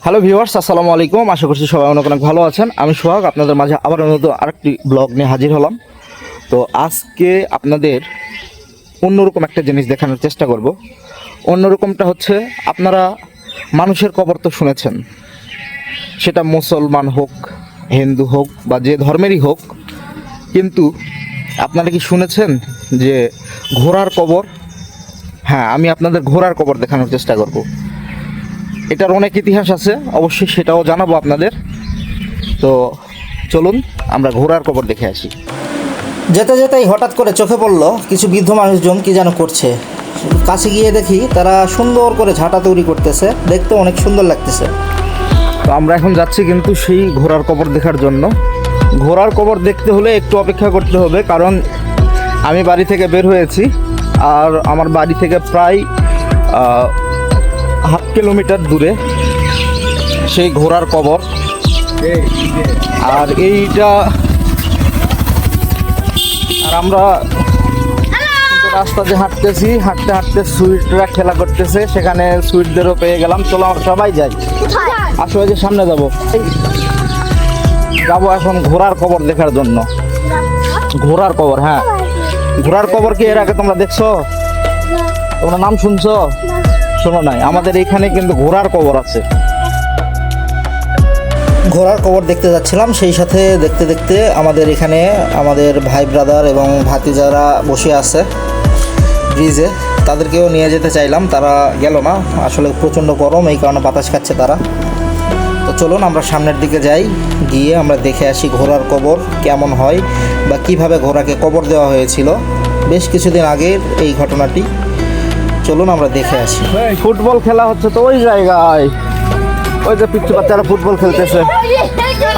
Hello viewers, আসসালামু আলাইকুম। আশা করছি সবাই অনেক অনেক ভালো আছেন। আমি সোহাগ আপনাদের মাঝে আবার নতুন আরেকটি ব্লগ নিয়ে হাজির হলাম। তো আজকে আপনাদের অন্যরকম একটা জিনিস দেখানোর চেষ্টা করব। অন্যরকমটা হচ্ছে, আপনারা মানুষের কবর তো শুনেছেন, সেটা মুসলমান হোক, হিন্দু হোক বা যে ধর্মেরই হোক, কিন্তু আপনারা কি শুনেছেন যে ঘোড়ার কবর? হ্যাঁ, আমি আপনাদের ঘোড়ার কবর দেখানোর চেষ্টা করব। এটার অনেক ইতিহাস আছে, অবশ্যই সেটাও জানাবো আপনাদের। তো চলুন আমরা ঘোড়ার কবর দেখে আসি। যেতে যেতেই হঠাৎ করে চোখে পড়ল কিছু বৃদ্ধ মানুষজন কি যেন করছে। কাছে গিয়ে দেখি তারা সুন্দর করে ঝাঁটা তৈরি করতেছে, দেখতে অনেক সুন্দর লাগতেছে। তো আমরা এখন যাচ্ছি কিন্তু সেই ঘোড়ার কবর দেখার জন্য। ঘোড়ার কবর দেখতে হলে একটু অপেক্ষা করতে হবে, কারণ আমি বাড়ি থেকে বের হয়েছি, আর আমার বাড়ি থেকে প্রায় হাফ কিলোমিটার দূরে সেই ঘোড়ার কবর। আর এইটা, আর আমরা রাস্তা দিয়ে হাঁটতেছি, হাঁটতে হাঁটতে সুইটরা খেলা করতেছে, সেখানে সুইটদেরও পেয়ে গেলাম। চলো আমরা সবাই যাই, আসলে যে সামনে যাবো এখন ঘোড়ার কবর দেখার জন্য। ঘোড়ার কবর, হ্যাঁ, ঘোড়ার কবর কি এর আগে তোমরা দেখছো? তোমরা নাম শুনছো? শোনো নাই? আমাদের এখানে কিন্তু ঘোড়ার কবর আছে। ঘোড়ার কবর দেখতে যাচ্ছিলাম, সেই সাথে দেখতে দেখতে আমাদের এখানে আমাদের ভাই ব্রাদার এবং ভাতিজারা বসে আছে ব্রিজে, তাদেরকেও নিয়ে যেতে চাইলাম, তারা গেল না। আসলে প্রচণ্ড গরম, এই কারণে বাতাস খাচ্ছে তারা। তো চলুন আমরা সামনের দিকে যাই, গিয়ে আমরা দেখে আসি ঘোড়ার কবর কেমন হয় বা কিভাবে ঘোড়াকে কবর দেওয়া হয়েছিল বেশ কিছুদিন আগের এই ঘটনাটি। চলুন আমরা দেখে আসি। ফুটবল খেলা হচ্ছে তো ওই জায়গায়, ওই যে পিচ্চু বাচ্চারা ফুটবল খেলতেছে,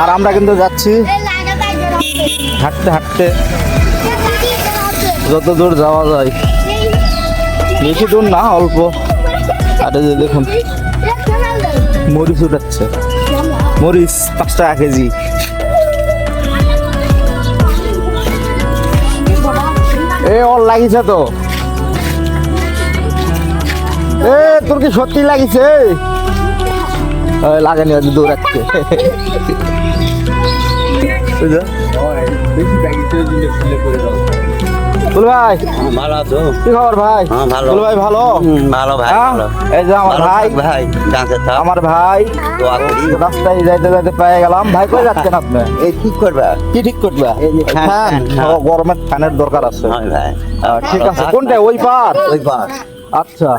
আর আমরা কিন্তু যাচ্ছি হাঁটতে হাঁটতে যত দূর যাওয়া যায়। বেশি দূর না, অল্প। আর এই যে দেখুন মরিচ উঠাচ্ছে, মরিচ 5 টাকা কেজি। এ ওর লাগিছে তো, এ তোর কি সত্যি লাগিছে? লাগানি দৌড়াচ্ছে। তুল ভাই ভালো আছো? কি খবর ভাই? ভালো। তুল ভাই ভালো? ভালো ভাই, হ্যাঁ? ভালো। এই যে আমার ভাই, ভাই ডান্সে থাক। আমার ভাই দোয়া করি। রাস্তায় যাইতে যাইতে পেয়ে গেলাম। ভাই কই যাচ্ছেন আপনি? এই কি করবা? কি ঠিক করবে? এই যে ফ্যান, ফ্যান, ফ্যান। ও, গরমের ফ্যানের দরকার আছে। হয় ভাই। ঠিক আছে, কোনটা? ওই পার? ওই পার। আচ্ছা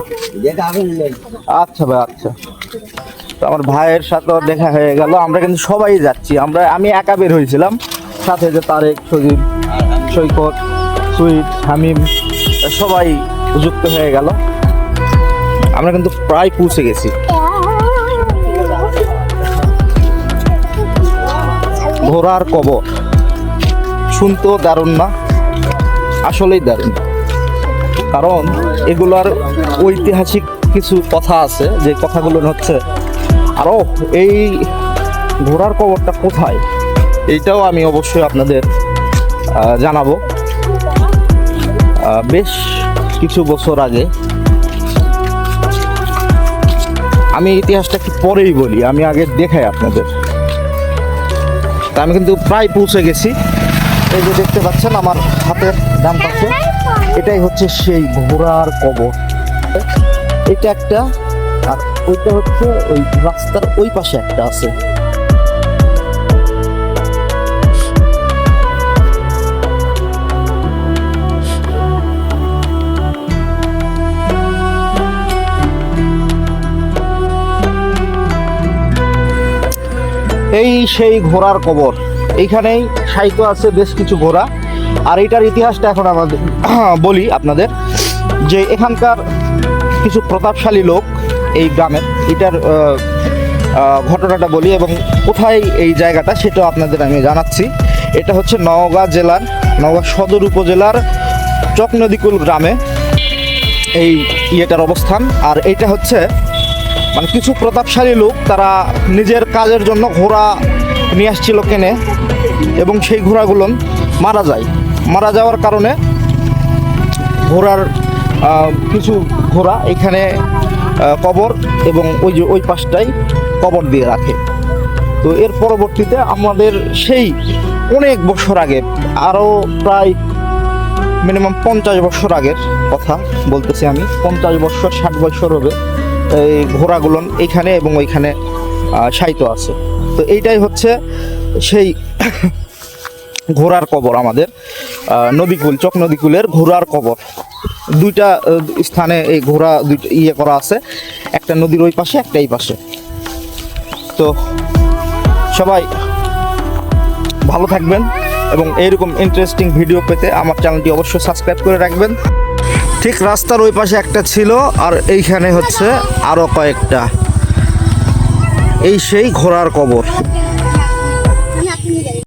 যেটা আমি নেই। আচ্ছা ভাই, আচ্ছা। তো আমার ভাইয়ের সাথেও দেখা হয়ে গেল। আমরা কিন্তু সবাই যাচ্ছি, আমি একা বের হয়েছিলাম, সাথে যে তারেক, সজীব, সৈকত, সুইট, হামিম সবাই যুক্ত হয়ে গেল। আমরা কিন্তু প্রায় পৌঁছে গেছি। ঘোড়ার কবর শুনতেও দারুণ না? আসলেই দারুণ, কারণ এগুলার ঐতিহাসিক কিছু কথা আছে, যে কথাগুলো হচ্ছে, আরও এই ঘোড়ার কবরটা কোথায় এইটাও আমি অবশ্যই আপনাদের জানাবো। বেশ কিছু বছর আগে, আমি ইতিহাসটা একটু পরেই বলি, আমি আগে দেখাই আপনাদের। তা আমি কিন্তু প্রায় পৌঁছে গেছি। এই যে দেখতে পাচ্ছেন আমার হাতের ডান পাশে, এটাই হচ্ছে সেই ঘোড়ার কবর। এটা একটা, আর ওইটা হচ্ছে ওই রাস্তার ওই পাশে একটা আছে। এই সেই ঘোড়ার কবর, এইখানেই সাহিত্য আছে বেশ কিছু ঘোড়া। আর এটার ইতিহাসটা এখন আমাদের বলি আপনাদের, যে এখানকার কিছু প্রতাপশালী লোক এই গ্রামের, এটার ঘটনাটা বলি, এবং কোথায় এই জায়গাটা সেটাও আপনাদের আমি জানাচ্ছি। এটা হচ্ছে নওগাঁ জেলার, নওগাঁ সদর উপজেলার চকনদীকুল গ্রামে এই ইয়েটার অবস্থান। আর এটা হচ্ছে মানে কিছু প্রতাপশালী লোক, তারা নিজের কাজের জন্য ঘোড়া নিয়ে আসছিল কেনে, এবং সেই ঘোড়াগুলো মারা যায়। মারা যাওয়ার কারণে ঘোড়ার কিছু ঘোড়া এখানে কবর এবং ওই যে ওই পাশটাই কবর দিয়ে রাখে। তো এর পরবর্তীতে আমাদের সেই অনেক বছর আগে, আরও প্রায় মিনিমাম 50 বছর আগের কথা বলতেছি আমি, 50 বছর 60 বছর হবে, এই ঘোড়াগুলো এইখানে এবং ওইখানে শায়িত আছে। তো এইটাই হচ্ছে সেই ঘোড়ার কবর আমাদের নদীকুল, চক নদীকুলের ঘোড়ার কবর। দুইটা স্থানে এই ঘোড়া দুইটা ইয়ে করা আছে, একটা নদীর ওই পাশে, একটা এই পাশে। তো সবাই ভালো থাকবেন এবং এইরকম ইন্টারেস্টিং ভিডিও পেতে আমার চ্যানেলটি অবশ্যই সাবস্ক্রাইব করে রাখবেন। ঠিক রাস্তার ওই পাশে একটা ছিল, আর এইখানে হচ্ছে আরও কয়েকটা। এই সেই ঘোড়ার কবর।